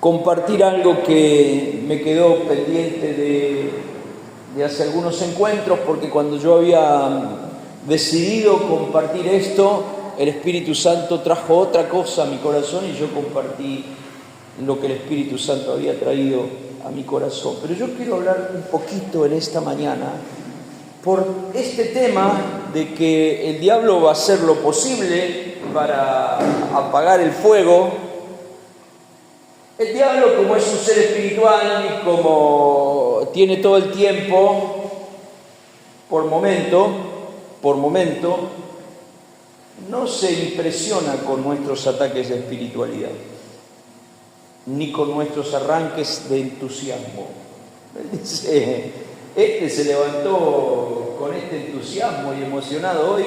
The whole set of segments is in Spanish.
compartir algo que me quedó pendiente de hace algunos encuentros, porque cuando yo había decidido compartir esto, el Espíritu Santo trajo otra cosa a mi corazón y yo compartí lo que el Espíritu Santo había traído a mi corazón. Pero yo quiero hablar un poquito en esta mañana por este tema de que el diablo va a hacer lo posible para apagar el fuego. El diablo, como es un ser espiritual y como tiene todo el tiempo, por momento, no se impresiona con nuestros ataques de espiritualidad, ni con nuestros arranques de entusiasmo. Él dice, este se levantó con este entusiasmo y emocionado hoy,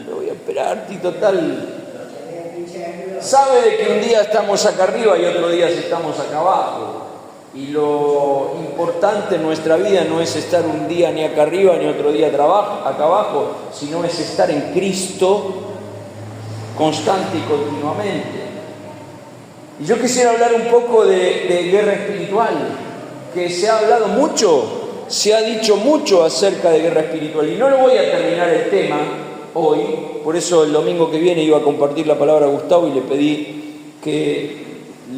lo voy a esperar, y total, sabe de que un día estamos acá arriba y otro día estamos acá abajo. Y lo importante en nuestra vida no es estar un día ni acá arriba ni otro día acá abajo, sino es estar en Cristo constante y continuamente. Y yo quisiera hablar un poco de guerra espiritual, que se ha hablado mucho, se ha dicho mucho acerca de guerra espiritual. Y no lo voy a terminar el tema hoy, por eso el domingo que viene iba a compartir la palabra a Gustavo y le pedí que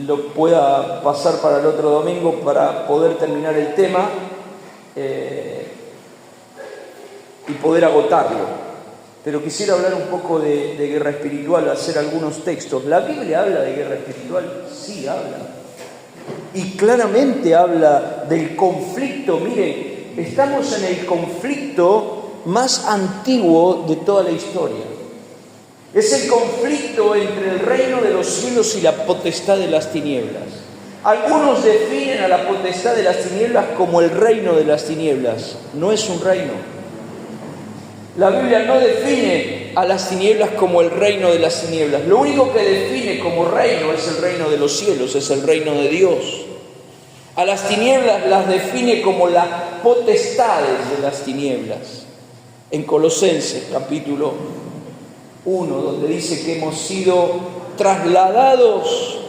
lo pueda pasar para el otro domingo para poder terminar el tema y poder agotarlo. Pero quisiera hablar un poco de guerra espiritual, hacer algunos textos. ¿La Biblia habla de guerra espiritual? Sí, habla. Y claramente habla del conflicto. Mire, estamos en el conflicto más antiguo de toda la historia. Es el conflicto entre el reino de los cielos y la potestad de las tinieblas. Algunos definen a la potestad de las tinieblas como el reino de las tinieblas. No es un reino. La Biblia no define a las tinieblas como el reino de las tinieblas. Lo único que define como reino es el reino de los cielos, es el reino de Dios. A las tinieblas las define como las potestades de las tinieblas. En Colosenses capítulo 1, donde dice que hemos sido trasladados,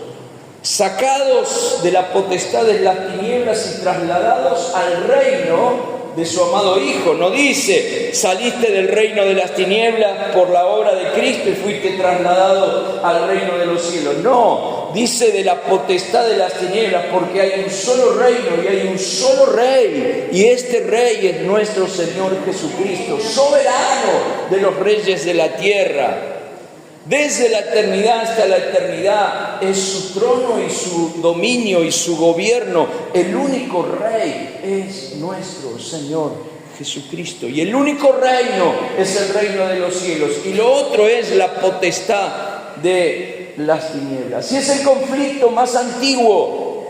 sacados de la potestad de las tinieblas y trasladados al reino de su amado Hijo. No dice, saliste del reino de las tinieblas por la obra de Cristo y fuiste trasladado al reino de los cielos. No, dice de la potestad de las tinieblas, porque hay un solo reino y hay un solo rey. Y este rey es nuestro Señor Jesucristo, soberano de los reyes de la tierra. Desde la eternidad hasta la eternidad es su trono y su dominio y su gobierno. El único rey es nuestro Señor Jesucristo. Y el único reino es el reino de los cielos. Y lo otro es la potestad de las tinieblas. Y es el conflicto más antiguo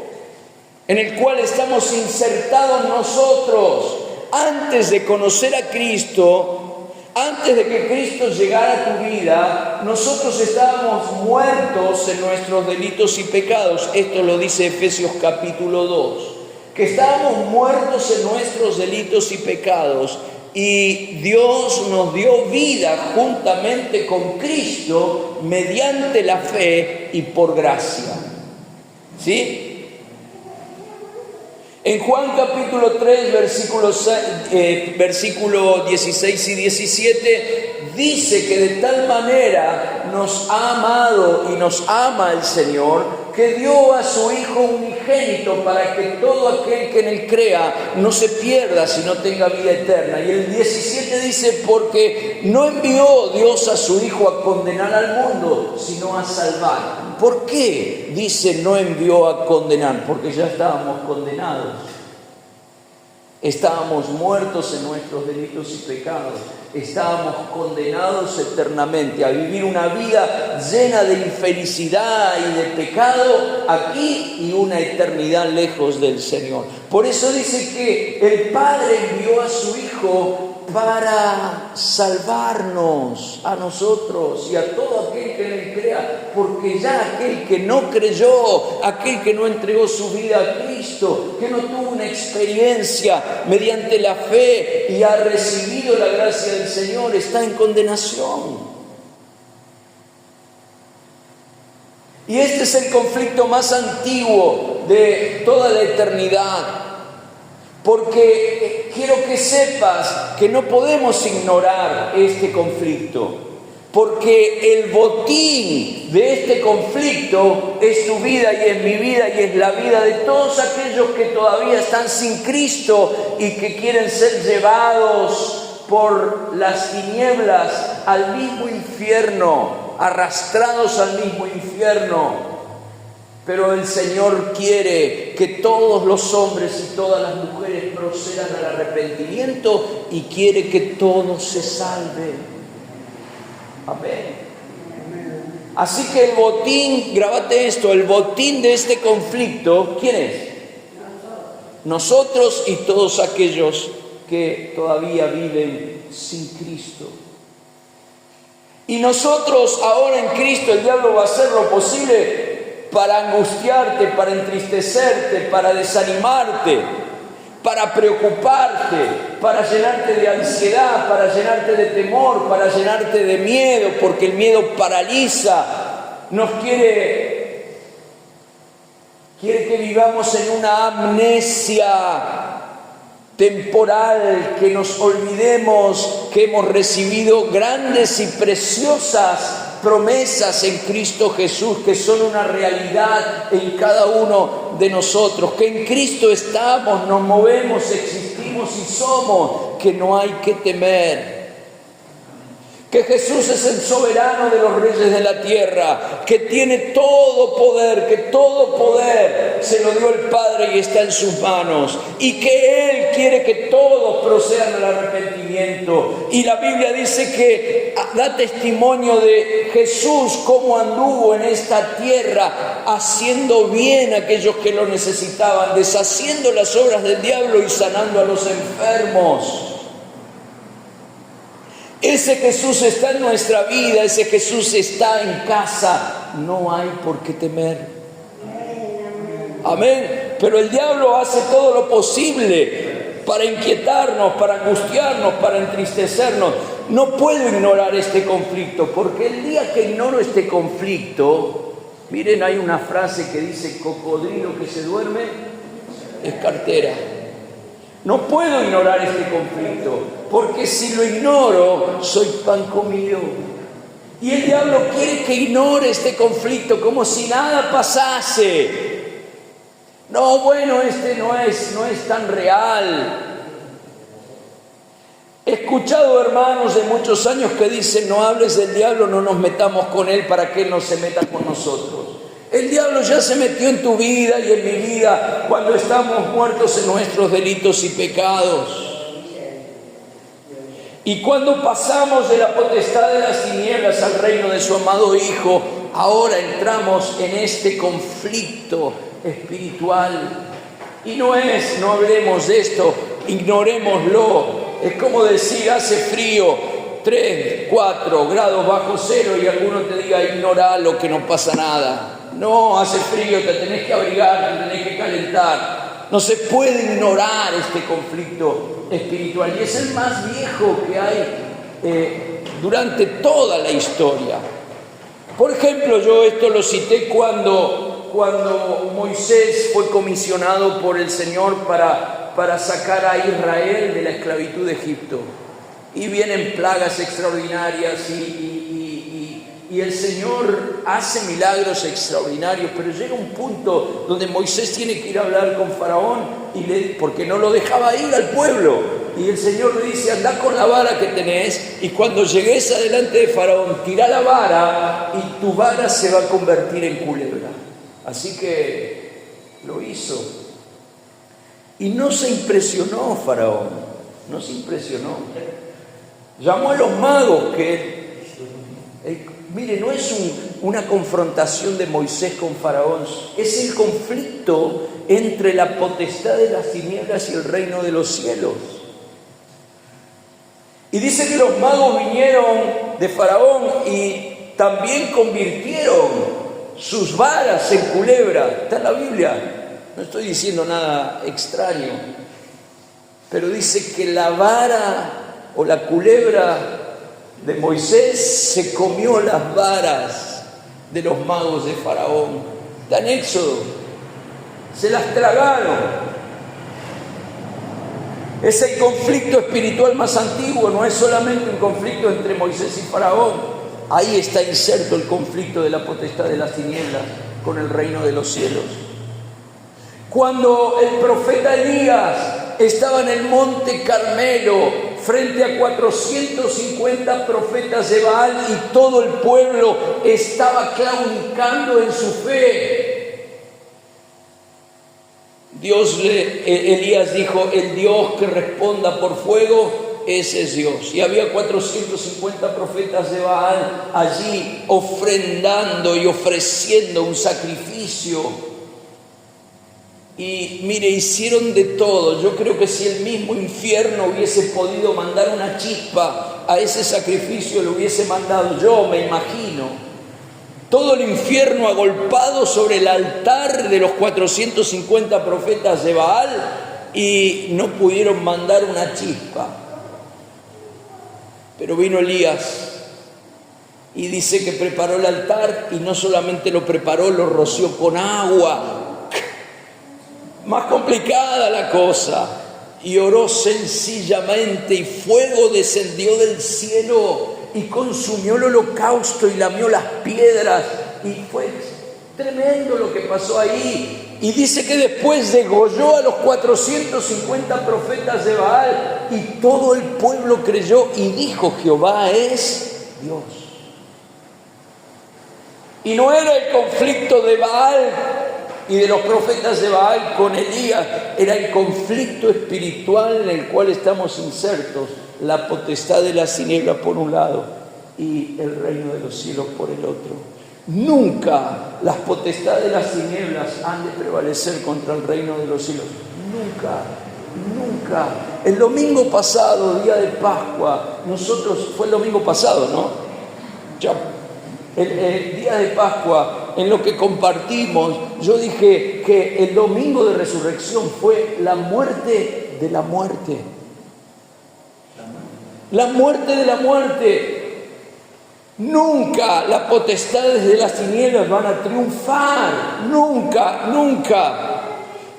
en el cual estamos insertados nosotros. Antes de conocer a Cristo, antes de que Cristo llegara a tu vida, nosotros estábamos muertos en nuestros delitos y pecados. Esto lo dice Efesios capítulo 2. Que estábamos muertos en nuestros delitos y pecados. Y Dios nos dio vida juntamente con Cristo mediante la fe y por gracia. ¿Sí? En Juan capítulo 3, versículo 16 y 17, dice que de tal manera nos ha amado y nos ama el Señor, que dio a su Hijo unigénito para que todo aquel que en Él crea no se pierda, sino tenga vida eterna. Y el 17 dice, porque no envió Dios a su Hijo a condenar al mundo, sino a salvar. ¿Por qué dice no envió a condenar? Porque ya estábamos condenados. Estábamos muertos en nuestros delitos y pecados. Estábamos condenados eternamente a vivir una vida llena de infelicidad y de pecado aquí y una eternidad lejos del Señor. Por eso dice que el Padre envió a su Hijo para salvarnos a nosotros y a todo aquel que en Él crea, porque ya aquel que no creyó, aquel que no entregó su vida a Cristo, que no tuvo una experiencia mediante la fe y ha recibido la gracia del Señor, está en condenación. Y este es el conflicto más antiguo de toda la eternidad. Porque quiero que sepas que no podemos ignorar este conflicto. Porque el botín de este conflicto es tu vida y es mi vida y es la vida de todos aquellos que todavía están sin Cristo y que quieren ser llevados por las tinieblas al mismo infierno, arrastrados al mismo infierno. Pero el Señor quiere que todos los hombres y todas las mujeres procedan al arrepentimiento y quiere que todos se salven. Amén. Así que el botín, grábate esto, el botín de este conflicto, ¿quién es? Nosotros y todos aquellos que todavía viven sin Cristo. Y nosotros ahora en Cristo, el diablo va a hacer lo posible para angustiarte, para entristecerte, para desanimarte, para preocuparte, para llenarte de ansiedad, para llenarte de temor, para llenarte de miedo, porque el miedo paraliza, nos quiere que vivamos en una amnesia temporal, que nos olvidemos que hemos recibido grandes y preciosas promesas en Cristo Jesús, que son una realidad en cada uno de nosotros, que en Cristo estamos, nos movemos, existimos y somos, que no hay que temer. Que Jesús es el soberano de los reyes de la tierra, que tiene todo poder, que todo poder se lo dio el Padre y está en sus manos, y que Él quiere que todos procedan al arrepentimiento. Y la Biblia dice que da testimonio de Jesús, cómo anduvo en esta tierra, haciendo bien a aquellos que lo necesitaban, deshaciendo las obras del diablo y sanando a los enfermos. Ese Jesús está en nuestra vida, ese Jesús está en casa, no hay por qué temer. Amén. Pero el diablo hace todo lo posible para inquietarnos, para angustiarnos, para entristecernos. No puedo ignorar este conflicto, porque el día que ignoro este conflicto, miren, hay una frase que dice: cocodrilo que se duerme es cartera. No puedo ignorar este conflicto, porque si lo ignoro, soy pan comido. Y el diablo quiere que ignore este conflicto como si nada pasase. No, bueno, este no es tan real. He escuchado hermanos de muchos años que dicen: no hables del diablo, no nos metamos con él para que él no se meta con nosotros. El diablo ya se metió en tu vida y en mi vida cuando estamos muertos en nuestros delitos y pecados. Y cuando pasamos de la potestad de las tinieblas al reino de su amado Hijo, ahora entramos en este conflicto espiritual. Y no hablemos de esto, ignorémoslo. Es como decir: hace frío, 3, 4 grados bajo cero, y alguno te diga: ignoralo, que no pasa nada. No, hace frío, te tenés que abrigar, te tenés que calentar. No se puede ignorar este conflicto espiritual, y es el más viejo que hay durante toda la historia. Por ejemplo, yo esto lo cité cuando Moisés fue comisionado por el Señor para sacar a Israel de la esclavitud de Egipto. Y vienen plagas extraordinarias y el Señor hace milagros extraordinarios, pero llega un punto donde Moisés tiene que ir a hablar con Faraón porque no lo dejaba ir al pueblo. Y el Señor le dice: andá con la vara que tenés, y cuando llegues adelante de Faraón, tirá la vara y tu vara se va a convertir en culebra. Así que lo hizo. Y no se impresionó Faraón, no se impresionó. Llamó a los magos mire, no es una confrontación de Moisés con Faraón, es el conflicto entre la potestad de las tinieblas y el reino de los cielos. Y dice que los magos vinieron de Faraón y también convirtieron sus varas en culebra. Está en la Biblia, no estoy diciendo nada extraño, pero dice que la vara o la culebra de Moisés se comió las varas de los magos de Faraón. Está en Éxodo. se las tragaron. Es el conflicto espiritual más antiguo, no es solamente un conflicto entre Moisés y Faraón. Ahí está inserto el conflicto de la potestad de las tinieblas con el reino de los cielos. Cuando el profeta Elías estaba en el monte Carmelo frente a 450 profetas de Baal y todo el pueblo estaba claudicando en su fe, Elías dijo: el Dios que responda por fuego, ese es Dios. Y había 450 profetas de Baal allí ofrendando y ofreciendo un sacrificio. Y mire, hicieron de todo. Yo creo que si el mismo infierno hubiese podido mandar una chispa a ese sacrificio, lo hubiese mandado, yo me imagino. Todo el infierno agolpado sobre el altar de los 450 profetas de Baal y no pudieron mandar una chispa. Pero vino Elías y dice que preparó el altar, y no solamente lo preparó, lo roció con agua. Más complicada la cosa. Y oró sencillamente, y fuego descendió del cielo y consumió el holocausto y lamió las piedras, y fue tremendo lo que pasó ahí. Y dice que después degolló a los 450 profetas de Baal, y todo el pueblo creyó y dijo: Jehová es Dios. Y no era el conflicto de Baal y de los profetas de Baal con Elías, era el conflicto espiritual en el cual estamos insertos, la potestad de las tinieblas por un lado y el reino de los cielos por el otro. Nunca las potestades de las tinieblas han de prevalecer contra el reino de los cielos. Nunca, nunca. El domingo pasado, día de Pascua, fue el domingo pasado, ¿no? Ya. El día de Pascua, en lo que compartimos, yo dije que el domingo de resurrección fue la muerte de la muerte. La muerte de la muerte. Nunca las potestades de las tinieblas van a triunfar. Nunca, nunca.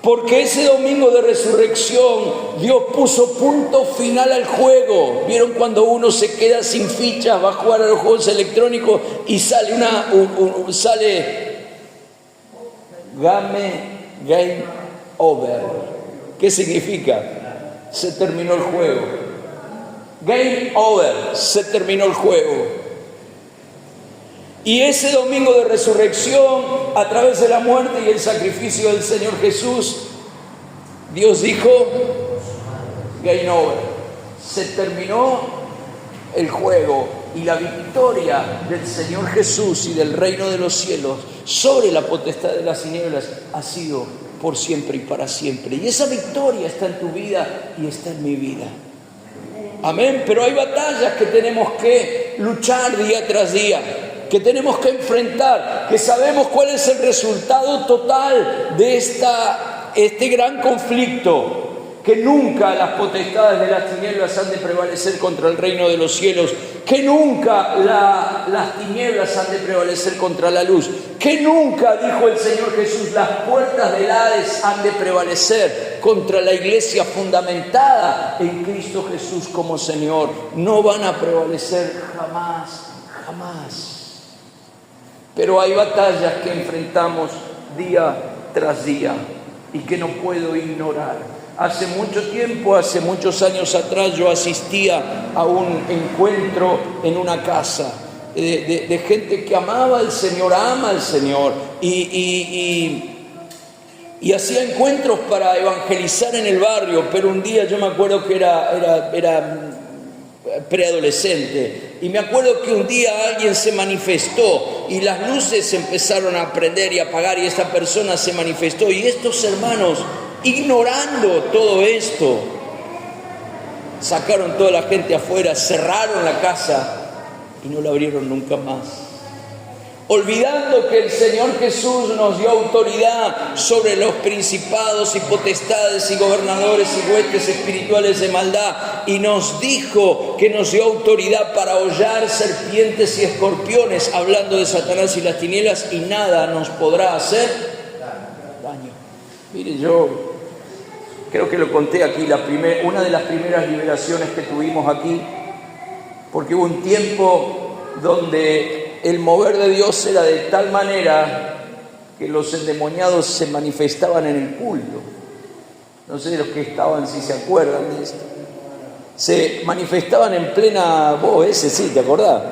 Porque ese domingo de resurrección Dios puso punto final al juego. ¿Vieron cuando uno se queda sin fichas, va a jugar a los juegos electrónicos y sale game over? ¿Qué significa? Se terminó el juego. Game over, se terminó el juego. Y ese domingo de resurrección, a través de la muerte y el sacrificio del Señor Jesús, Dios dijo: game over, se terminó el juego. Y la victoria del Señor Jesús y del reino de los cielos sobre la potestad de las tinieblas ha sido por siempre y para siempre. Y esa victoria está en tu vida y está en mi vida. Amén. Pero hay batallas que tenemos que luchar día tras día, que tenemos que enfrentar, que sabemos cuál es el resultado total de este gran conflicto, que nunca las potestades de las tinieblas han de prevalecer contra el reino de los cielos, que nunca las tinieblas han de prevalecer contra la luz, que nunca, dijo el Señor Jesús, las puertas del Hades han de prevalecer contra la iglesia fundamentada en Cristo Jesús como Señor. No van a prevalecer jamás, jamás. Pero hay batallas que enfrentamos día tras día y que no puedo ignorar. Hace mucho tiempo, hace muchos años atrás, yo asistía a un encuentro en una casa de gente que amaba al Señor, ama al Señor, y hacía encuentros para evangelizar en el barrio. Pero un día yo me acuerdo que era preadolescente, y me acuerdo que un día alguien se manifestó y las luces empezaron a prender y apagar, y esta persona se manifestó, y estos hermanos, ignorando todo esto, sacaron toda la gente afuera, cerraron la casa y no la abrieron nunca más, olvidando que el Señor Jesús nos dio autoridad sobre los principados y potestades y gobernadores y huestes espirituales de maldad, y nos dijo que nos dio autoridad para hollar serpientes y escorpiones, hablando de Satanás y las tinieblas, y nada nos podrá hacer daño. Mire, yo creo que lo conté aquí, una de las primeras liberaciones que tuvimos aquí, porque hubo un tiempo donde el mover de Dios era de tal manera que los endemoniados se manifestaban en el culto. No sé los que estaban si se acuerdan de esto. Se manifestaban en plena, vos ese sí, ¿te acordás?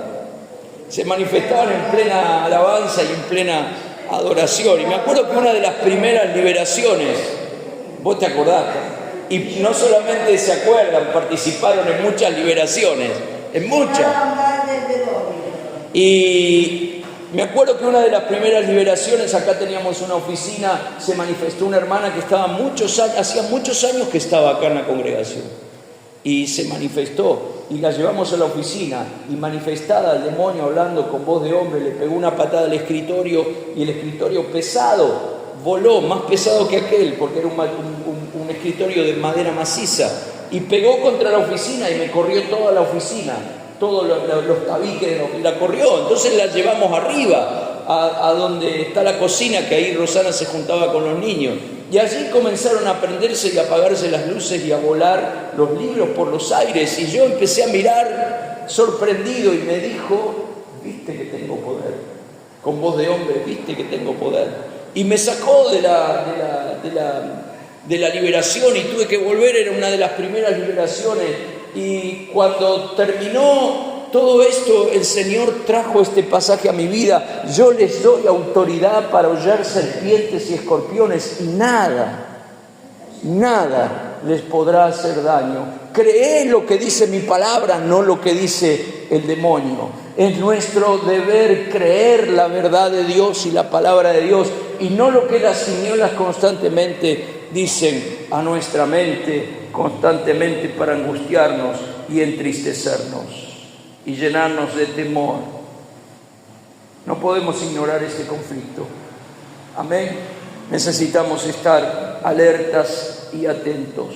Se manifestaban en plena alabanza y en plena adoración. Y me acuerdo que una de las primeras liberaciones, vos te acordás, y no solamente se acuerdan, participaron en muchas liberaciones, en muchas. Y me acuerdo que una de las primeras liberaciones, acá teníamos una oficina, se manifestó una hermana que estaba hacía muchos años que estaba acá en la congregación. Y se manifestó, y la llevamos a la oficina, y manifestada el demonio hablando con voz de hombre, le pegó una patada al escritorio, y el escritorio pesado, voló, más pesado que aquel, porque era un escritorio de madera maciza, y pegó contra la oficina, y me corrió toda la oficina, todos los tabiques, y la corrió. Entonces la llevamos arriba, a donde está la cocina, que ahí Rosana se juntaba con los niños. Y allí comenzaron a prenderse y a apagarse las luces y a volar los libros por los aires. Y yo empecé a mirar sorprendido y me dijo, ¿viste que tengo poder? Con voz de hombre, ¿viste que tengo poder? Y me sacó de la liberación y tuve que volver, era una de las primeras liberaciones. Y cuando terminó todo esto, el Señor trajo este pasaje a mi vida. Yo les doy autoridad para hollar serpientes y escorpiones y nada les podrá hacer daño. Cree lo que dice mi palabra, no lo que dice el demonio. Es nuestro deber creer la verdad de Dios y la palabra de Dios y no lo que las tinieblas constantemente dicen a nuestra mente, constantemente para angustiarnos y entristecernos y llenarnos de temor. No podemos ignorar este conflicto. Amén. Necesitamos estar alertas y atentos.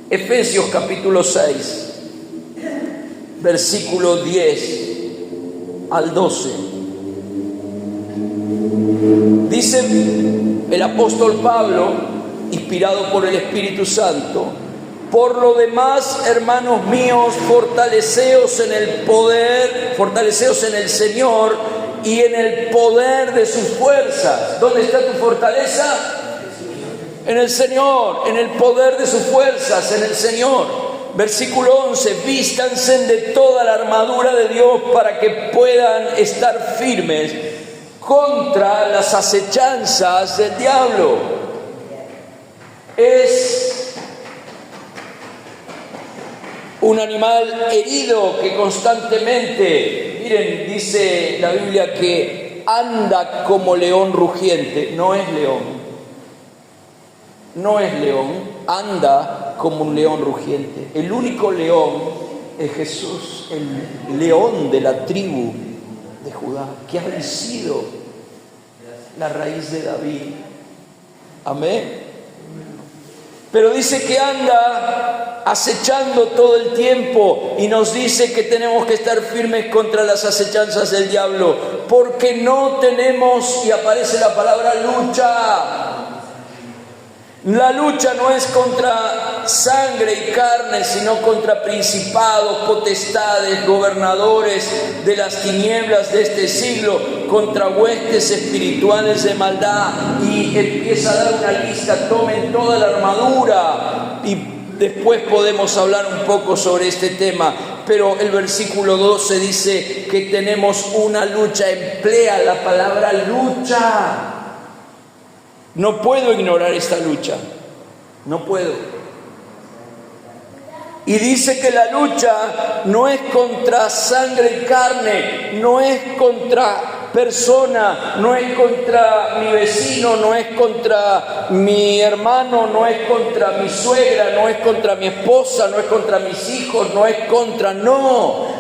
Efesios capítulo 6, versículo 10 al 12. Dice el apóstol Pablo, inspirado por el Espíritu Santo: por lo demás, hermanos míos, fortaleceos en el Señor y en el poder de sus fuerzas. ¿Dónde está tu fortaleza? En el Señor, en el poder de sus fuerzas, en el Señor. Versículo 11: vístanse de toda la armadura de Dios para que puedan estar firmes contra las acechanzas del diablo. Es un animal herido que constantemente, miren, dice la Biblia que anda como león rugiente. No es león, anda como un león rugiente. El único león es Jesús, el león de la tribu de Judá, que ha vencido la raíz de David. Amén. Pero dice que anda acechando todo el tiempo y nos dice que tenemos que estar firmes contra las acechanzas del diablo, porque no tenemos, y aparece la palabra lucha. La lucha no es contra sangre y carne, sino contra principados, potestades, gobernadores de las tinieblas de este siglo, contra huestes espirituales de maldad. Y empieza a dar una lista: tomen toda la armadura. Y después podemos hablar un poco sobre este tema. Pero el versículo 12 dice que tenemos una lucha, emplea la palabra lucha. No puedo ignorar esta lucha, no puedo. Y dice que la lucha no es contra sangre y carne, no es contra persona, no es contra mi vecino, no es contra mi hermano, no es contra mi suegra, no es contra mi esposa, no es contra mis hijos,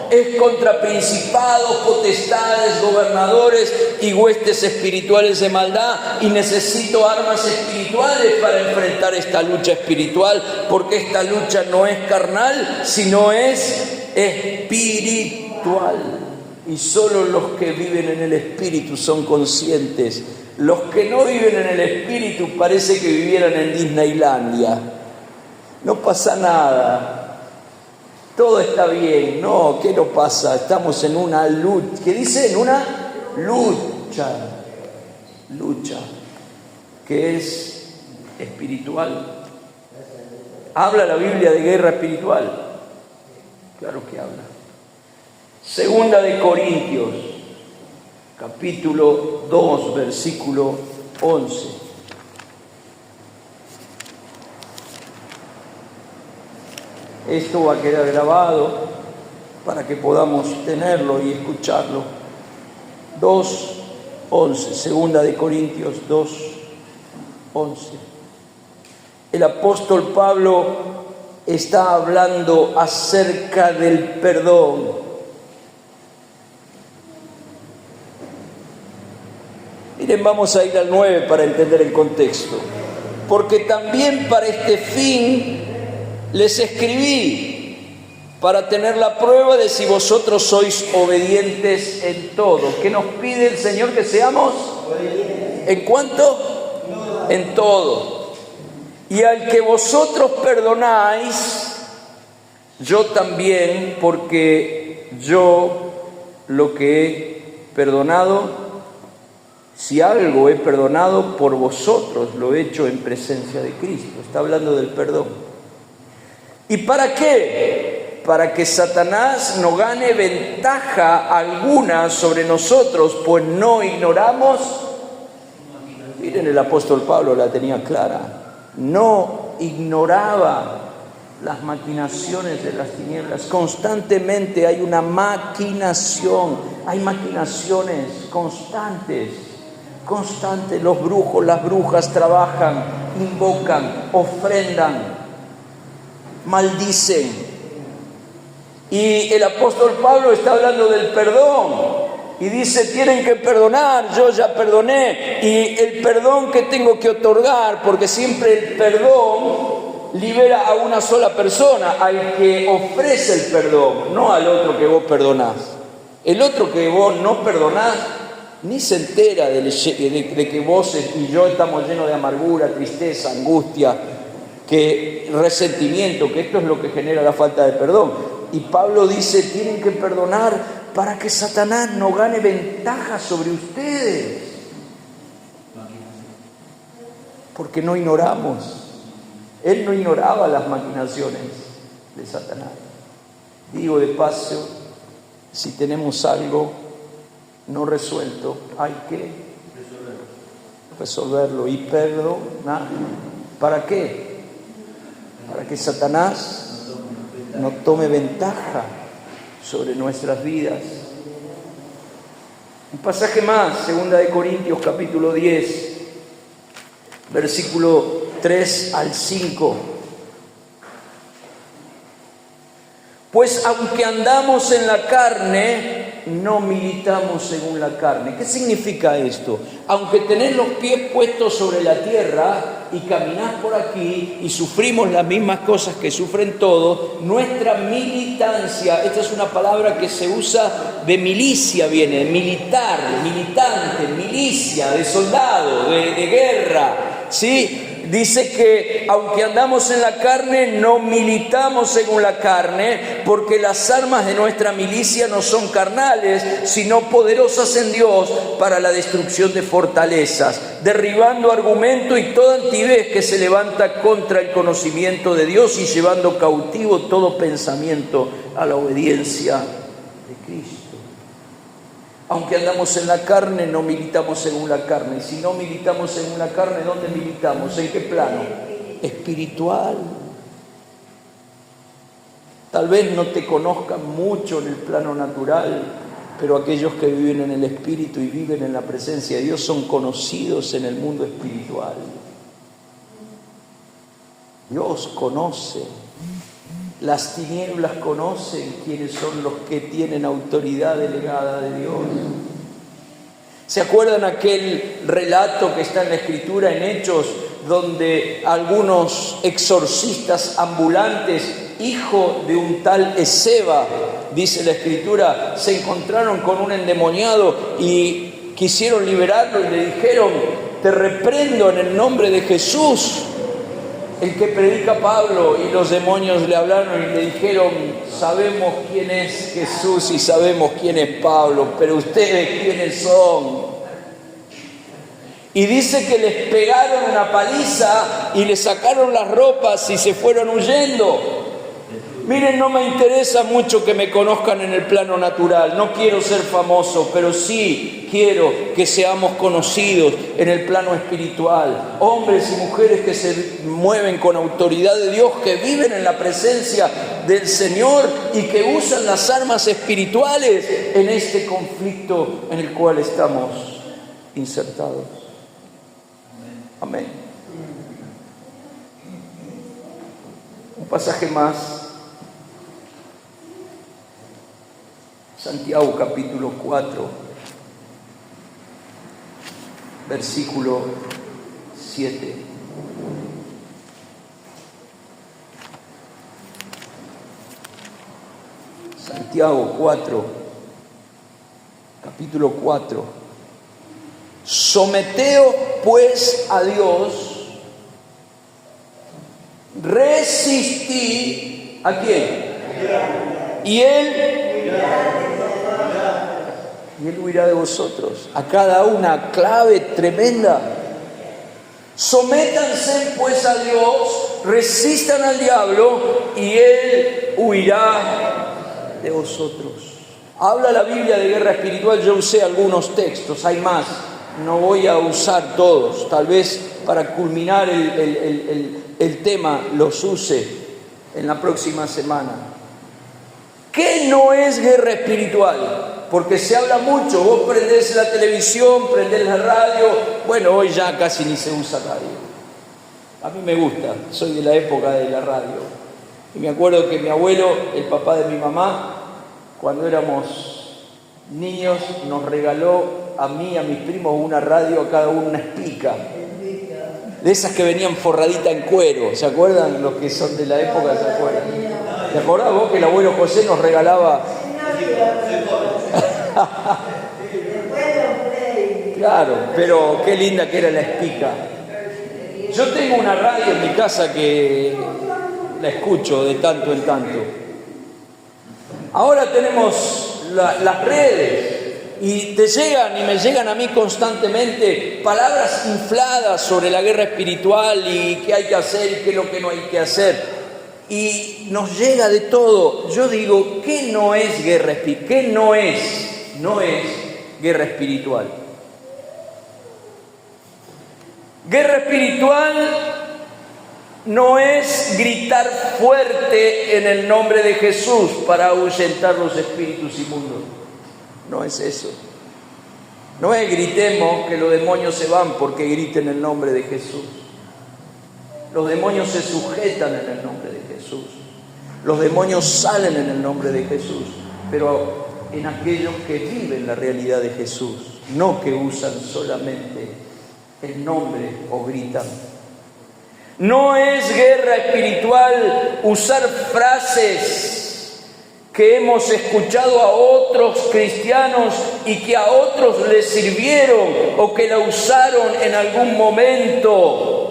es contra principados, potestades, gobernadores y huestes espirituales de maldad. Y necesito armas espirituales para enfrentar esta lucha espiritual, porque esta lucha no es carnal, sino es espiritual. Y solo los que viven en el Espíritu son conscientes Los que no viven en el Espíritu parece que vivieran en Disneylandia. No pasa nada. Todo está bien. No, ¿qué no pasa? Estamos en una lucha. ¿Qué dice? En una lucha. Lucha. Que es espiritual. ¿Habla la Biblia de guerra espiritual? Claro que habla. Segunda de Corintios, capítulo 2, versículo 11. Esto va a quedar grabado para que podamos tenerlo y escucharlo. 2:11, Segunda de Corintios 2:11. El apóstol Pablo está hablando acerca del perdón. Miren, vamos a ir al 9 para entender el contexto. Porque también para este fin les escribí, para tener la prueba de si vosotros sois obedientes en todo. ¿Qué nos pide el Señor que seamos? Obedientes. ¿En cuánto? En todo. Y al que vosotros perdonáis, yo también, porque yo lo que he perdonado, si algo he perdonado por vosotros, lo he hecho en presencia de Cristo. Está hablando del perdón. ¿Y para qué? Para que Satanás no gane ventaja alguna sobre nosotros, pues no ignoramos. Miren, el apóstol Pablo la tenía clara. No ignoraba las maquinaciones de las tinieblas. Constantemente hay una maquinación, hay maquinaciones constantes. Los brujos, las brujas trabajan, invocan, ofrendan, maldicen. Y el apóstol Pablo está hablando del perdón. Y dice, tienen que perdonar, yo ya perdoné. Y el perdón que tengo que otorgar, porque siempre el perdón libera a una sola persona, al que ofrece el perdón, no al otro que vos perdonás. El otro que vos no perdonás, ni se entera de que vos y yo estamos llenos de amargura, tristeza, angustia, resentimiento, que esto es lo que genera la falta de perdón. Y Pablo dice, tienen que perdonar para que Satanás no gane ventaja sobre ustedes. Porque no ignoramos. Él no ignoraba las maquinaciones de Satanás. Digo de paso, si tenemos algo no resuelto, hay que resolverlo y perdonar. ¿Para qué? Para que Satanás no tome ventaja sobre nuestras vidas. Un pasaje más, Segunda de Corintios capítulo 10, versículo 3 al 5. Pues aunque andamos en la carne, no militamos según la carne. ¿Qué significa esto? Aunque tenés los pies puestos sobre la tierra y caminás por aquí y sufrimos las mismas cosas que sufren todos, nuestra militancia, esta es una palabra que se usa de milicia, viene, de militar, militante, milicia, de soldado, de guerra, ¿sí? Dice que aunque andamos en la carne, no militamos según la carne, porque las armas de nuestra milicia no son carnales, sino poderosas en Dios para la destrucción de fortalezas, derribando argumento y toda altivez que se levanta contra el conocimiento de Dios y llevando cautivo todo pensamiento a la obediencia de Cristo. Aunque andamos en la carne, no militamos según la carne. Y si no militamos según la carne, ¿dónde militamos? ¿En qué plano? Espiritual. Tal vez no te conozcan mucho en el plano natural, pero aquellos que viven en el Espíritu y viven en la presencia de Dios son conocidos en el mundo espiritual. Dios conoce. Las tinieblas conocen quiénes son los que tienen autoridad delegada de Dios. ¿Se acuerdan aquel relato que está en la Escritura, en Hechos, donde algunos exorcistas ambulantes, hijo de un tal Esceva, dice la Escritura, se encontraron con un endemoniado y quisieron liberarlo y le dijeron: te reprendo en el nombre de Jesús, el que predica Pablo. Y los demonios le hablaron y le dijeron: sabemos quién es Jesús y sabemos quién es Pablo, pero ustedes quiénes son. Y dice que les pegaron una paliza y les sacaron las ropas y se fueron huyendo. Miren, no me interesa mucho que me conozcan en el plano natural, no quiero ser famoso, pero sí quiero que seamos conocidos en el plano espiritual. Hombres y mujeres que se mueven con autoridad de Dios, que viven en la presencia del Señor y que usan las armas espirituales en este conflicto en el cual estamos insertados. Amén. Un pasaje más. Santiago capítulo 4, versículo 7. Santiago 4, capítulo 4. Someteos pues a Dios, resistid ¿a quién? Y Él huirá de vosotros. Acá da una clave tremenda. Sométanse pues a Dios, resistan al diablo y Él huirá de vosotros. Habla la Biblia de guerra espiritual. Yo usé algunos textos, hay más. No voy a usar todos. Tal vez para culminar el tema los use en la próxima semana. ¿Qué no es guerra espiritual? Porque se habla mucho. Vos prendés la televisión, prendés la radio. Bueno, hoy ya casi ni se usa radio. A mí me gusta, soy de la época de la radio. Y me acuerdo que mi abuelo, el papá de mi mamá, cuando éramos niños, nos regaló a mí y a mis primos una radio, a cada uno una espica. De esas que venían forradita en cuero. ¿Se acuerdan? Los que son de la época, ¿se acuerdan? ¿Te acordás vos que el abuelo José nos regalaba? Claro, pero qué linda que era la espica. Yo tengo una radio en mi casa que la escucho de tanto en tanto. Ahora tenemos las redes y te llegan y me llegan a mí constantemente palabras infladas sobre la guerra espiritual y qué hay que hacer y qué es lo que no hay que hacer. Y nos llega de todo. Yo digo, ¿qué no es guerra espiritual? ¿Qué no es guerra espiritual? Guerra espiritual no es gritar fuerte en el nombre de Jesús para ahuyentar los espíritus inmundos. No es eso. No es gritemos que los demonios se van porque griten el nombre de Jesús. Los demonios se sujetan en el nombre de Jesús. Los demonios salen en el nombre de Jesús, pero en aquellos que viven la realidad de Jesús, no que usan solamente el nombre o gritan. No es guerra espiritual usar frases que hemos escuchado a otros cristianos y que a otros les sirvieron o que la usaron en algún momento.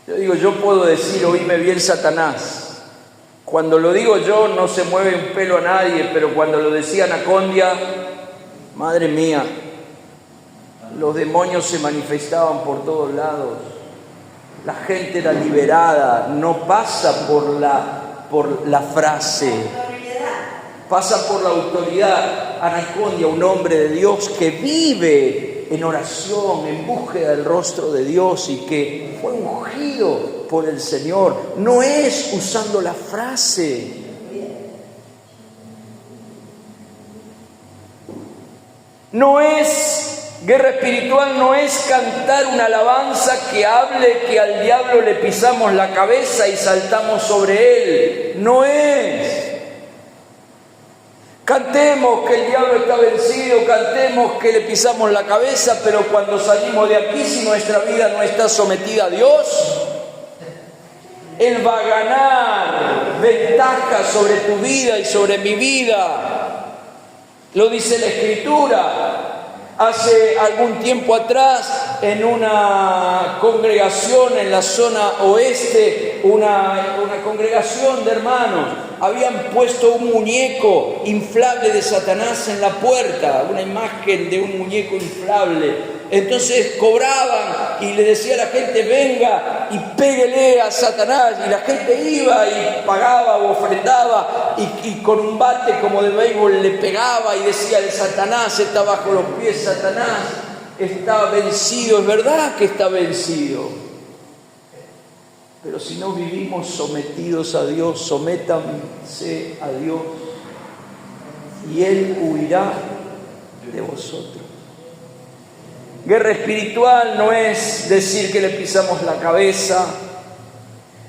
Yo digo, yo puedo decir, oíme bien Satanás. Cuando lo digo yo no se mueve un pelo a nadie, pero cuando lo decía Anacondia, madre mía, los demonios se manifestaban por todos lados. La gente era liberada, no pasa por la frase, pasa por la autoridad. Anacondia, un hombre de Dios que vive en oración, en búsqueda del rostro de Dios y que fue ungido por el Señor. No es usando la frase. No es guerra espiritual, no es cantar una alabanza que hable que al diablo le pisamos la cabeza y saltamos sobre él. No es. Cantemos que el diablo está vencido, cantemos que le pisamos la cabeza, pero cuando salimos de aquí, si nuestra vida no está sometida a Dios, Él va a ganar ventaja sobre tu vida y sobre mi vida. Lo dice la Escritura. Hace algún tiempo atrás, en una congregación en la zona oeste, una congregación de hermanos, habían puesto un muñeco inflable de Satanás en la puerta, una imagen de un muñeco inflable. Entonces cobraban y le decía a la gente: venga y péguele a Satanás. Y la gente iba y pagaba o ofrendaba y con un bate como de béisbol le pegaba y decía: el Satanás está bajo los pies, Satanás está vencido. Es verdad que está vencido. Pero si no vivimos sometidos a Dios, sométanse a Dios y Él huirá de vosotros. Guerra espiritual no es decir que le pisamos la cabeza,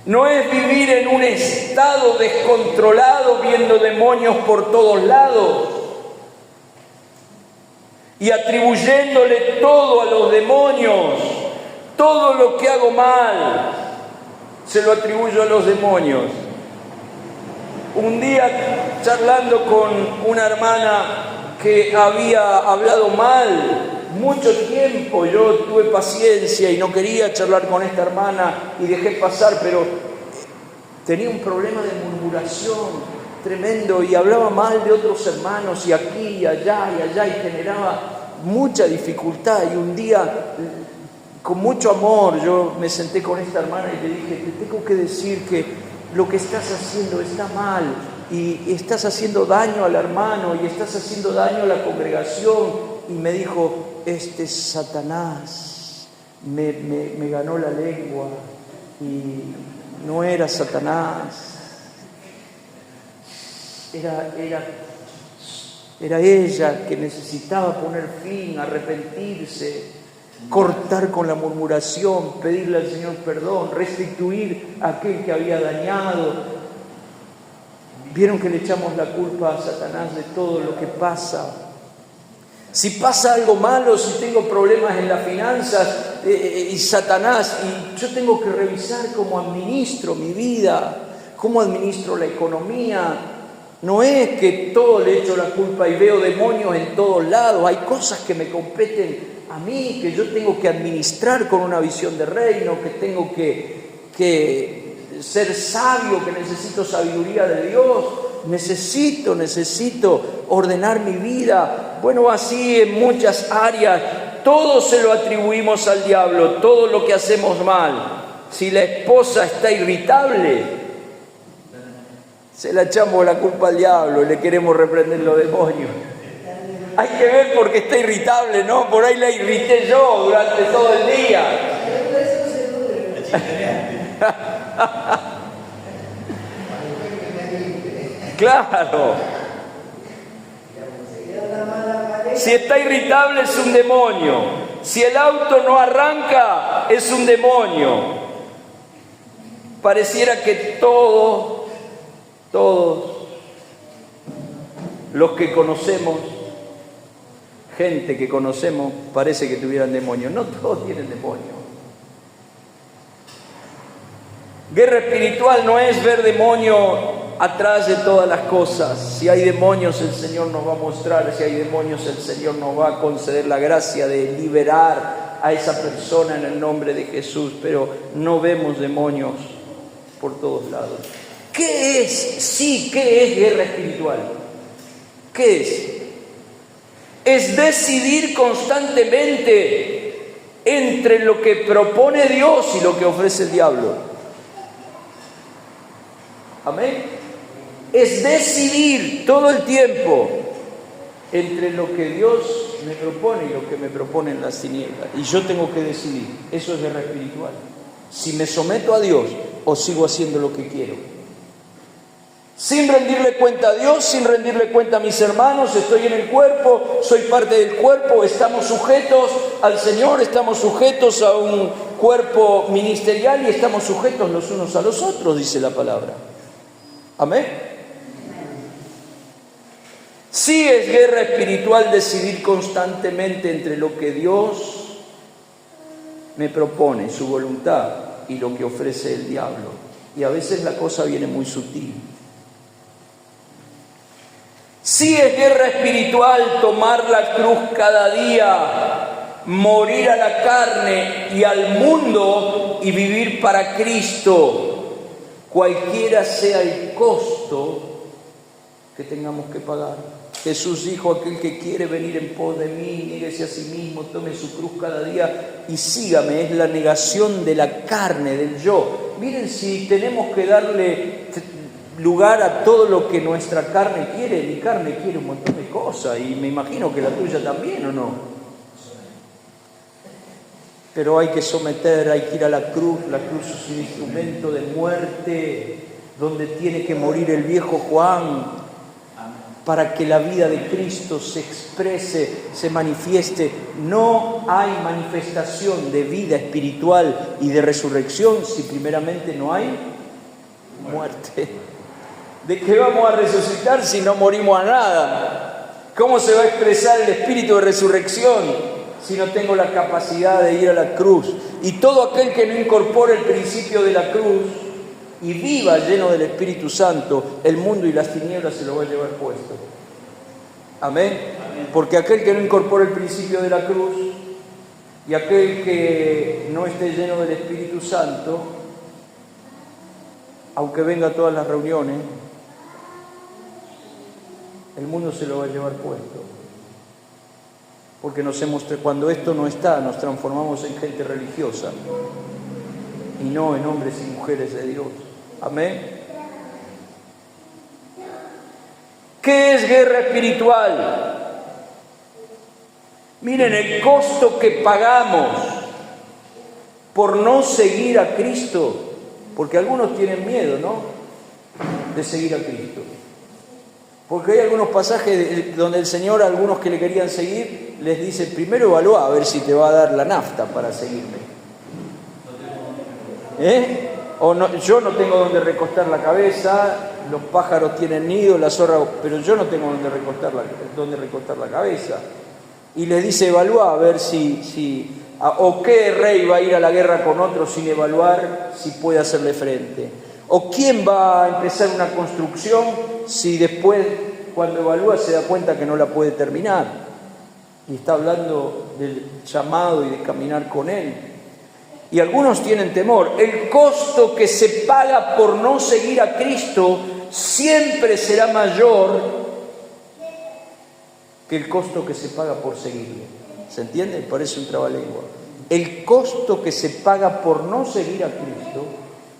no es vivir en un estado descontrolado viendo demonios por todos lados y atribuyéndole todo a los demonios. Todo lo que hago mal se lo atribuyo a los demonios. Un día, charlando con una hermana que había hablado mal mucho tiempo, yo tuve paciencia y no quería charlar con esta hermana y dejé pasar, pero tenía un problema de murmuración tremendo y hablaba mal de otros hermanos y aquí y allá y generaba mucha dificultad. Y un día, con mucho amor, yo me senté con esta hermana y le dije: te tengo que decir que lo que estás haciendo está mal y estás haciendo daño al hermano y estás haciendo daño a la congregación. Y me dijo: Satanás me ganó la lengua y no era Satanás, era ella que necesitaba poner fin, arrepentirse, cortar con la murmuración, pedirle al Señor perdón, restituir a aquel que había dañado. Vieron que le echamos la culpa a Satanás de todo lo que pasa. Si pasa algo malo, si tengo problemas en las finanzas y Satanás, y yo tengo que revisar cómo administro mi vida, cómo administro la economía. No es que todo le echo la culpa y veo demonios en todos lados. Hay cosas que me competen a mí, que yo tengo que administrar con una visión de reino, que tengo que ser sabio, que necesito sabiduría de Dios. Necesito ordenar mi vida. Bueno, así en muchas áreas, todo se lo atribuimos al diablo, todo lo que hacemos mal. Si la esposa está irritable, se la echamos la culpa al diablo y le queremos reprender los demonios. Hay que ver por qué está irritable, ¿no? Por ahí la irrité yo durante todo el día. Claro. Si está irritable es un demonio. Si el auto no arranca es un demonio. Pareciera que todos los que conocemos, gente que conocemos, parece que tuvieran demonios. No todos tienen demonios. Guerra espiritual no es ver demonio atrás de todas las cosas. Si hay demonios, el Señor nos va a mostrar. Si hay demonios, el Señor nos va a conceder la gracia de liberar a esa persona en el nombre de Jesús. Pero no vemos demonios por todos lados. ¿Qué es? Sí, ¿qué es guerra espiritual? ¿Qué es? Es decidir constantemente entre lo que propone Dios y lo que ofrece el diablo. Amén. Es decidir todo el tiempo entre lo que Dios me propone y lo que me proponen las tinieblas. Y yo tengo que decidir. Eso es guerra espiritual. Si me someto a Dios o sigo haciendo lo que quiero. Sin rendirle cuenta a Dios, sin rendirle cuenta a mis hermanos. Estoy en el cuerpo, soy parte del cuerpo. Estamos sujetos al Señor, estamos sujetos a un cuerpo ministerial y estamos sujetos los unos a los otros, dice la palabra. Amén. Sí es guerra espiritual decidir constantemente entre lo que Dios me propone, su voluntad, y lo que ofrece el diablo. Y a veces la cosa viene muy sutil. Sí es guerra espiritual tomar la cruz cada día, morir a la carne y al mundo y vivir para Cristo, cualquiera sea el costo que tengamos que pagar. Jesús dijo: aquel que quiere venir en pos de mí, niéguese a sí mismo, tome su cruz cada día y sígame. Es la negación de la carne, del yo. Miren, si tenemos que darle lugar a todo lo que nuestra carne quiere, mi carne quiere un montón de cosas y me imagino que la tuya también, ¿o no? Pero hay que someter, hay que ir a la cruz es un instrumento de muerte, donde tiene que morir el viejo Juan, para que la vida de Cristo se exprese, se manifieste. No hay manifestación de vida espiritual y de resurrección si primeramente no hay muerte. ¿De qué vamos a resucitar si no morimos a nada? ¿Cómo se va a expresar el espíritu de resurrección si no tengo la capacidad de ir a la cruz? Y todo aquel que no incorpore el principio de la cruz y viva lleno del Espíritu Santo, el mundo y las tinieblas se lo va a llevar puesto. Amén. Porque aquel que no incorpore el principio de la cruz y aquel que no esté lleno del Espíritu Santo, aunque venga a todas las reuniones, el mundo se lo va a llevar puesto. Porque cuando esto no está, nos transformamos en gente religiosa y no en hombres y mujeres de Dios. Amén. ¿Qué es guerra espiritual? Miren el costo que pagamos por no seguir a Cristo, porque algunos tienen miedo, ¿no?, de seguir a Cristo. Porque hay algunos pasajes donde el Señor a algunos que le querían seguir les dice: primero evalúa a ver si te va a dar la nafta para seguirme. Yo no tengo donde recostar la cabeza, los pájaros tienen nido, la zorra, pero yo no tengo donde recostar la cabeza. Y les dice: evalúa a ver o qué rey va a ir a la guerra con otro sin evaluar si puede hacerle frente. O quién va a empezar una construcción si después, cuando evalúa, se da cuenta que no la puede terminar. Y está hablando del llamado y de caminar con Él. Y algunos tienen temor. El costo que se paga por no seguir a Cristo siempre será mayor que el costo que se paga por seguirle. ¿Se entiende? Parece un trabalengua. El costo que se paga por no seguir a Cristo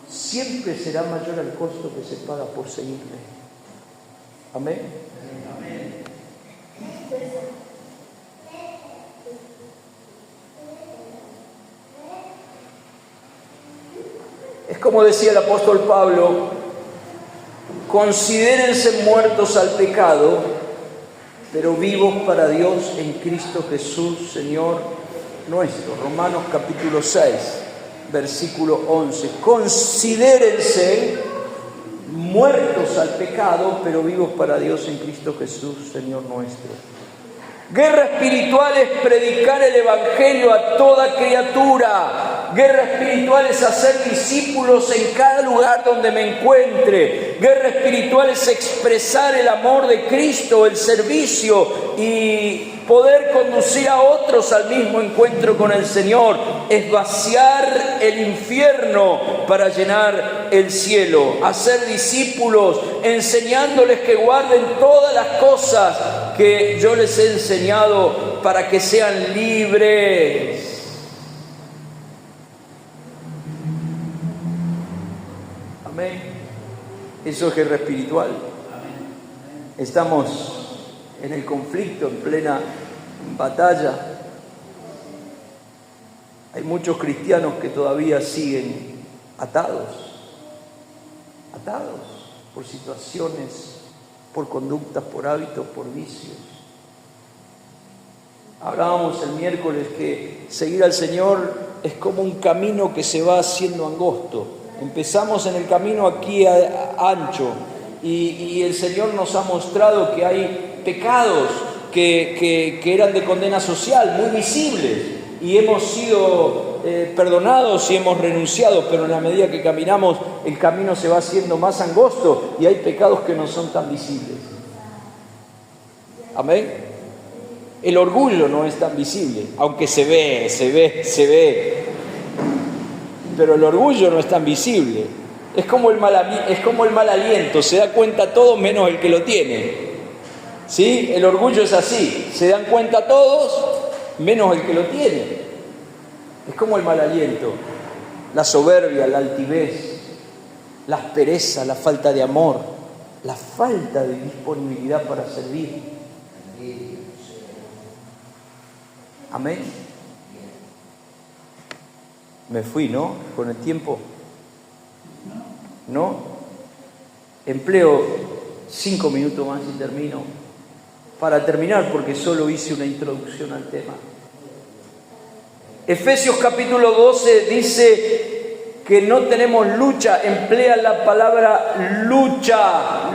siempre será mayor al costo que se paga por seguirle. Amén. Amén. Es como decía el apóstol Pablo: considérense muertos al pecado, pero vivos para Dios en Cristo Jesús, Señor nuestro. Romanos capítulo 6, versículo 11. Considérense muertos al pecado, pero vivos para Dios en Cristo Jesús, Señor nuestro. Guerra espiritual es predicar el Evangelio a toda criatura. Guerra espiritual es hacer discípulos en cada lugar donde me encuentre. Guerra espiritual es expresar el amor de Cristo, el servicio y poder conducir a otros al mismo encuentro con el Señor. Es vaciar el infierno para llenar el cielo. Hacer discípulos enseñándoles que guarden todas las cosas que yo les he enseñado para que sean libres. Amén. Eso es guerra espiritual. Estamos en el conflicto, en plena batalla. Hay muchos cristianos que todavía siguen atados por situaciones, por conductas, por hábitos, por vicios. Hablábamos el miércoles que seguir al Señor es como un camino que se va haciendo angosto. Empezamos en el camino aquí ancho y el Señor nos ha mostrado que hay pecados que eran de condena social, muy visibles, y hemos sido perdonados y hemos renunciado, pero en la medida que caminamos el camino se va haciendo más angosto y hay pecados que no son tan visibles. Amén. El orgullo no es tan visible, aunque se ve. Pero el orgullo no es tan visible. Es como el mal aliento, se da cuenta todo menos el que lo tiene. ¿Sí? El orgullo es así, se dan cuenta todos menos el que lo tiene. Es como el mal aliento, la soberbia, la altivez, la aspereza, la falta de amor, la falta de disponibilidad para servir. Amén. Me fui, ¿no? Con el tiempo. ¿No? Empleo 5 minutos más y termino. Para terminar, porque solo hice una introducción al tema. Efesios capítulo 12 dice que no tenemos lucha, emplea la palabra lucha.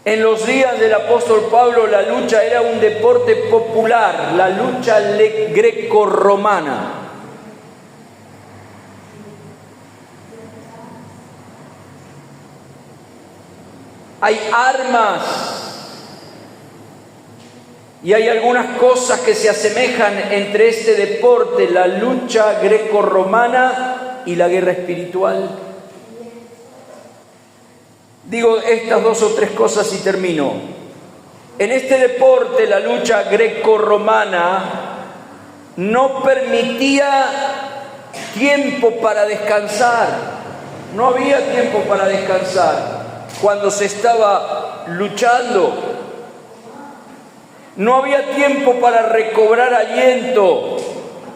En los días del apóstol Pablo la lucha era un deporte popular, la lucha grecorromana. Hay armas y hay algunas cosas que se asemejan entre este deporte, la lucha grecorromana y la guerra espiritual. Digo estas 2 o 3 cosas y termino. En este deporte, la lucha grecorromana no permitía tiempo para descansar. No había tiempo para descansar cuando se estaba luchando. No había tiempo para recobrar aliento.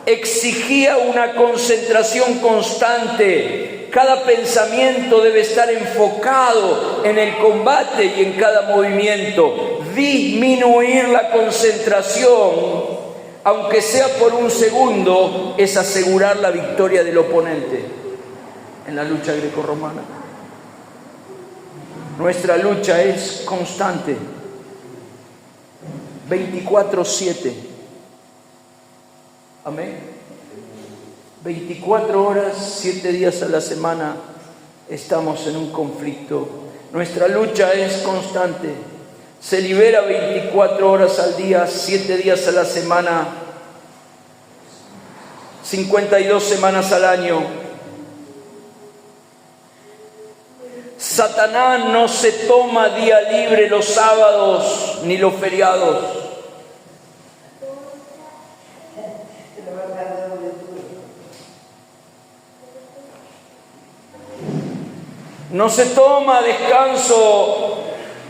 Exigía una concentración constante. Cada pensamiento debe estar enfocado en el combate y en cada movimiento. Disminuir la concentración, aunque sea por un segundo, es asegurar la victoria del oponente en la lucha grecorromana. Nuestra lucha es constante, 24/7. Amén. 24 horas, 7 días a la semana estamos en un conflicto. Nuestra lucha es constante. Se libera 24 horas al día, 7 días a la semana, 52 semanas al año. Satanás no se toma día libre los sábados ni los feriados. No se toma descanso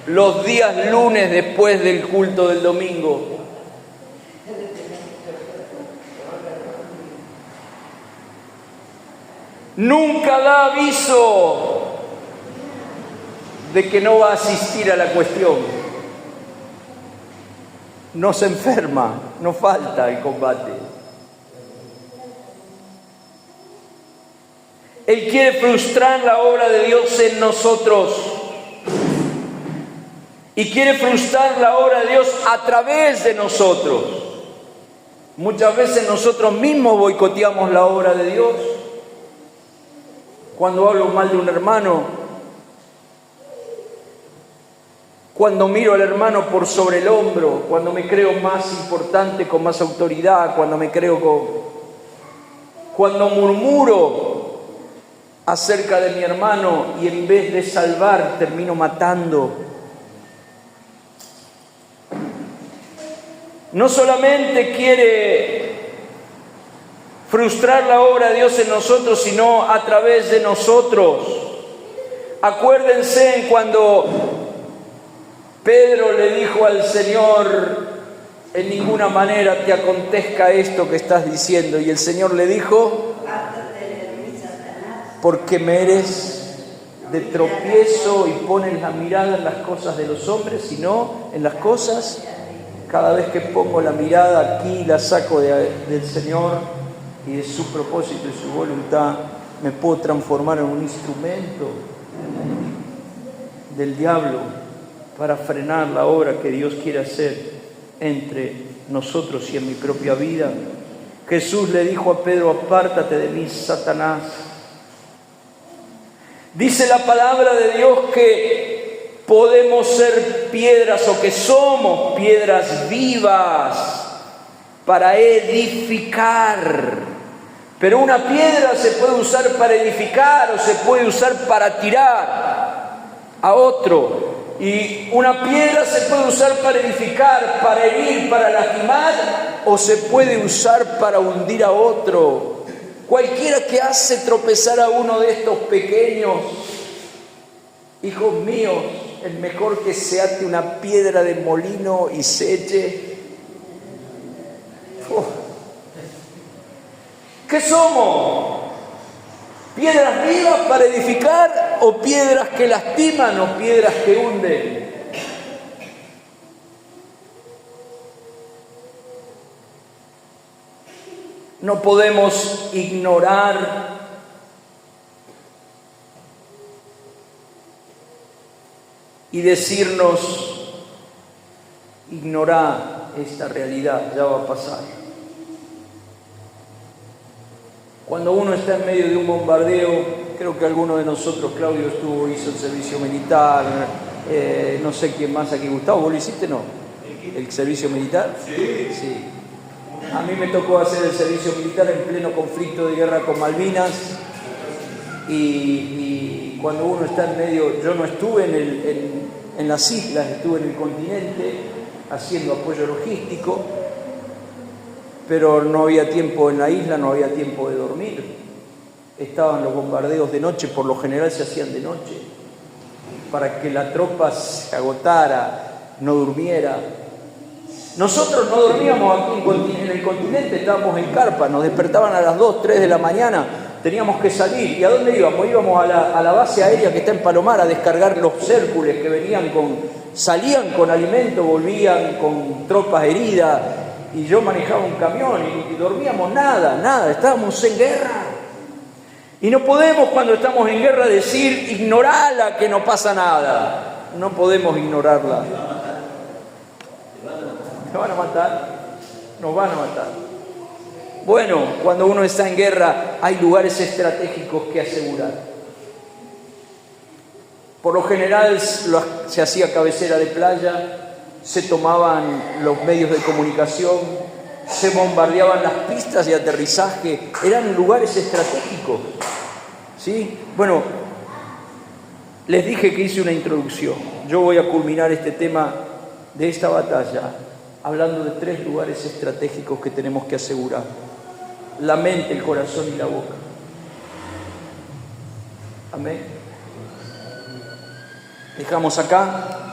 los días lunes después del culto del domingo. Nunca da aviso de que no va a asistir a la cuestión. No se enferma, no falta el combate. Él quiere frustrar la obra de Dios en nosotros. Y quiere frustrar la obra de Dios a través de nosotros. Muchas veces nosotros mismos boicoteamos la obra de Dios. Cuando hablo mal de un hermano, cuando miro al hermano por sobre el hombro, cuando me creo más importante, con más autoridad, cuando murmuro acerca de mi hermano y en vez de salvar termino matando. No solamente quiere frustrar la obra de Dios en nosotros, sino a través de nosotros. Acuérdense cuando Pedro le dijo al Señor: en ninguna manera te acontezca esto que estás diciendo. Y el Señor le dijo: porque me eres de tropiezo y pones la mirada en las cosas de los hombres, sino en las cosas. Cada vez que pongo la mirada aquí, la saco del Señor y de su propósito y su voluntad, me puedo transformar en un instrumento del diablo para frenar la obra que Dios quiere hacer entre nosotros y en mi propia vida. Jesús le dijo a Pedro: apártate de mí, Satanás. Dice la palabra de Dios que podemos ser piedras o que somos piedras vivas para edificar. Pero una piedra se puede usar para edificar o se puede usar para tirar a otro. Y una piedra se puede usar para edificar, para herir, para lastimar, o se puede usar para hundir a otro. Cualquiera que hace tropezar a uno de estos pequeños, hijos míos, es mejor que se ate una piedra de molino y se eche. ¿Qué somos? ¿Piedras vivas para edificar o piedras que lastiman o piedras que hunden? No podemos ignorar y decirnos, ignorá esta realidad, ya va a pasar. Cuando uno está en medio de un bombardeo, creo que alguno de nosotros, Claudio hizo el servicio militar, no sé quién más aquí, Gustavo, ¿vos lo hiciste? No. ¿El servicio militar? Sí. A mí me tocó hacer el servicio militar en pleno conflicto de guerra con Malvinas y cuando uno está en medio, yo no estuve en las islas, estuve en el continente haciendo apoyo logístico, pero no había tiempo en la isla, no había tiempo de dormir. Estaban los bombardeos de noche, por lo general se hacían de noche, para que la tropa se agotara, no durmiera. Nosotros no dormíamos aquí en el continente, estábamos en carpa, nos despertaban a las 2, 3 de la mañana, teníamos que salir. ¿Y a dónde íbamos? Íbamos a la base aérea que está en Palomar a descargar los Hércules que salían con alimento, volvían con tropas heridas. Y yo manejaba un camión y dormíamos nada, estábamos en guerra. Y no podemos cuando estamos en guerra decir, ignorala que no pasa nada. No podemos ignorarla. ¿Te van a matar? Nos van a matar. Bueno, cuando uno está en guerra hay lugares estratégicos que asegurar. Por lo general se hacía cabecera de playa, se tomaban los medios de comunicación, se bombardeaban las pistas de aterrizaje, eran lugares estratégicos. ¿Sí? Bueno, les dije que hice una introducción. Yo voy a culminar este tema de esta batalla hablando de 3 lugares estratégicos que tenemos que asegurar: la mente, el corazón y la boca. Amén. Dejamos acá.